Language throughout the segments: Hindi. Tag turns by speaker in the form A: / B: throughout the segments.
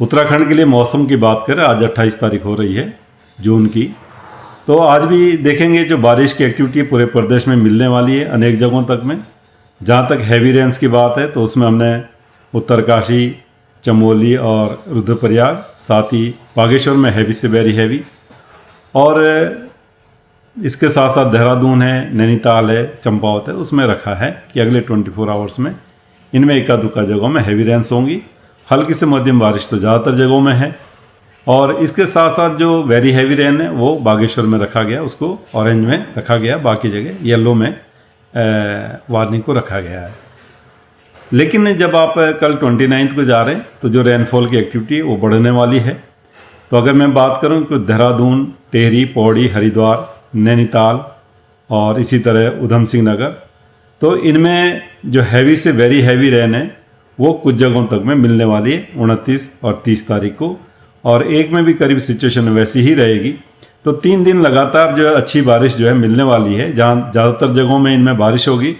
A: उत्तराखंड के लिए मौसम की बात करें, आज 28 तारीख हो रही है जून की, तो आज भी देखेंगे जो बारिश की एक्टिविटी पूरे प्रदेश में मिलने वाली है अनेक जगहों तक में। जहाँ तक हैवी रेंस की बात है तो उसमें हमने उत्तरकाशी, चमोली और रुद्रप्रयाग, साथ ही बागेश्वर में हैवी से वेरी हैवी, और इसके साथ साथ देहरादून है, नैनीताल है, चंपावत है, उसमें रखा है कि अगले 24 आवर्स में इनमें एका दुक्का जगहों में हैवी रेंस होंगी। हल्की से मध्यम बारिश तो ज़्यादातर जगहों में है, और इसके साथ साथ जो वेरी हैवी रेन है वो बागेश्वर में रखा गया, उसको ऑरेंज में रखा गया, बाकी जगह येलो में वार्निंग को रखा गया है। लेकिन जब आप कल 29 को जा रहे हैं तो जो रेनफॉल की एक्टिविटी है वो बढ़ने वाली है। तो अगर मैं बात करूं कि देहरादून, टिहरी, पौड़ी, हरिद्वार, नैनीताल और इसी तरह उधम सिंह नगर, तो इनमें जो हैवी से वेरी हैवी रेन है वो कुछ जगहों तक में मिलने वाली है 29 और 30 तारीख को, और एक में भी करीब सिचुएशन वैसी ही रहेगी। तो 3 दिन लगातार जो है अच्छी बारिश जो है मिलने वाली है, जहाँ ज़्यादातर जगहों में इनमें बारिश होगी।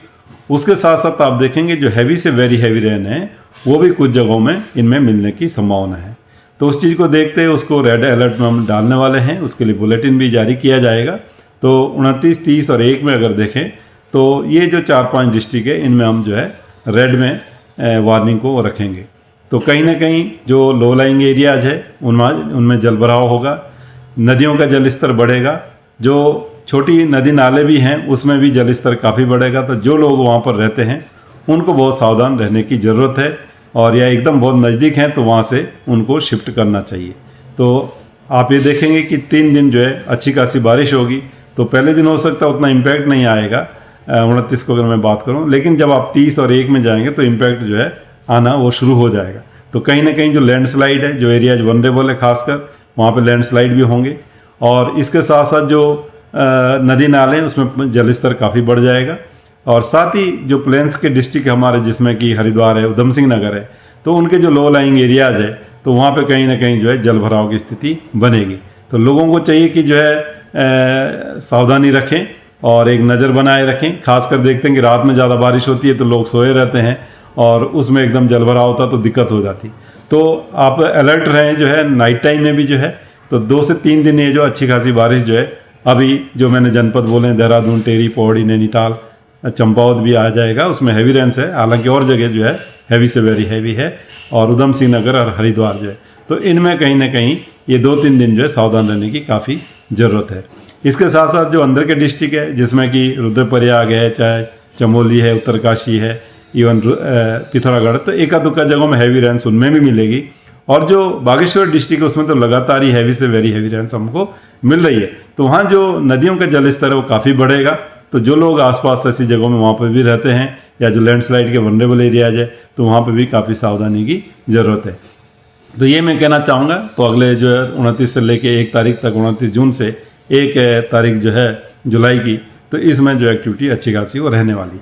A: उसके साथ साथ आप देखेंगे जो हैवी से वेरी हैवी रेन है वो भी कुछ जगहों में इनमें मिलने की संभावना है। तो उस चीज़ को देखते हुए उसको रेड अलर्ट में हम डालने वाले हैं, उसके लिए बुलेटिन भी जारी किया जाएगा। तो 29, 30 और 1 में अगर देखें तो ये जो 4-5 डिस्ट्रिक्ट है इनमें हम जो है रेड में वार्निंग को रखेंगे। तो कहीं ना कहीं जो लो लाइंग एरियाज है उनमें जलभराव होगा, नदियों का जल स्तर बढ़ेगा, जो छोटी नदी नाले भी हैं उसमें भी जल स्तर काफ़ी बढ़ेगा। तो जो लोग वहाँ पर रहते हैं उनको बहुत सावधान रहने की ज़रूरत है, और या एकदम बहुत नज़दीक हैं तो वहाँ से उनको शिफ्ट करना चाहिए। तो आप ये देखेंगे कि 3 दिन जो है अच्छी खासी बारिश होगी। तो पहले दिन हो सकता है उतना इम्पैक्ट नहीं आएगा 29 को अगर मैं बात करूं, लेकिन जब आप 30 और 1 में जाएंगे तो इम्पैक्ट जो है आना वो शुरू हो जाएगा। तो कहीं ना कहीं जो लैंडस्लाइड है, जो एरियाज वनरेबल है खासकर, वहाँ पे लैंडस्लाइड भी होंगे, और इसके साथ साथ जो नदी नाले हैं उसमें जल स्तर काफ़ी बढ़ जाएगा। और साथ ही जो प्लेन्स के डिस्ट्रिक्ट हमारे जिसमें कि हरिद्वार है, उधम सिंह नगर है, तो उनके जो लो लाइंग एरियाज है तो वहाँ पे कहीं ना कहीं जो है जल भराव की स्थिति बनेगी। तो लोगों को चाहिए कि जो है सावधानी रखें और एक नज़र बनाए रखें। खासकर देखते हैं कि रात में ज़्यादा बारिश होती है तो लोग सोए रहते हैं और उसमें एकदम जल भराव होता तो दिक्कत हो जाती। तो आप अलर्ट रहें जो है नाइट टाइम में भी जो है। तो 2 से 3 दिन ये जो अच्छी खासी बारिश जो है, अभी जो मैंने जनपद बोले हैं देहरादून, टिहरी, पौड़ी, नैनीताल, चंपावत भी आ जाएगा, उसमें हैवी रेंस है। हालांकि और जगह जो है हैवी से वेरी हैवी है, और उधम सिंह नगर और हरिद्वार जो है, तो इनमें कहीं ना कहीं ये 2-3 दिन जो है सावधान रहने की काफ़ी ज़रूरत है। इसके साथ साथ जो अंदर के डिस्ट्रिक्ट है जिसमें कि रुद्रप्रयाग है, चाहे चमोली है, उत्तरकाशी है, इवन पिथौरागढ़, तो एका दुक्का जगहों में हैवी रेंस उनमें भी मिलेगी। और जो बागेश्वर डिस्ट्रिक्ट है उसमें तो लगातार ही हैवी से वेरी हैवी रेंस हमको मिल रही है। तो वहाँ जो नदियों का जल स्तर है वो काफ़ी बढ़ेगा। तो जो लोग आसपास ऐसी जगहों में वहाँ पर भी रहते हैं, या जो लैंडस्लाइड के वनरेबल एरियाज है, तो वहाँ पर भी काफ़ी सावधानी की ज़रूरत है। तो ये मैं कहना चाहूँगा। तो अगले जो है 29 से लेके 1 तारीख तक, 29 जून से 1 तारीख जो है जुलाई की, तो इसमें जो एक्टिविटी अच्छी खासी वो रहने वाली।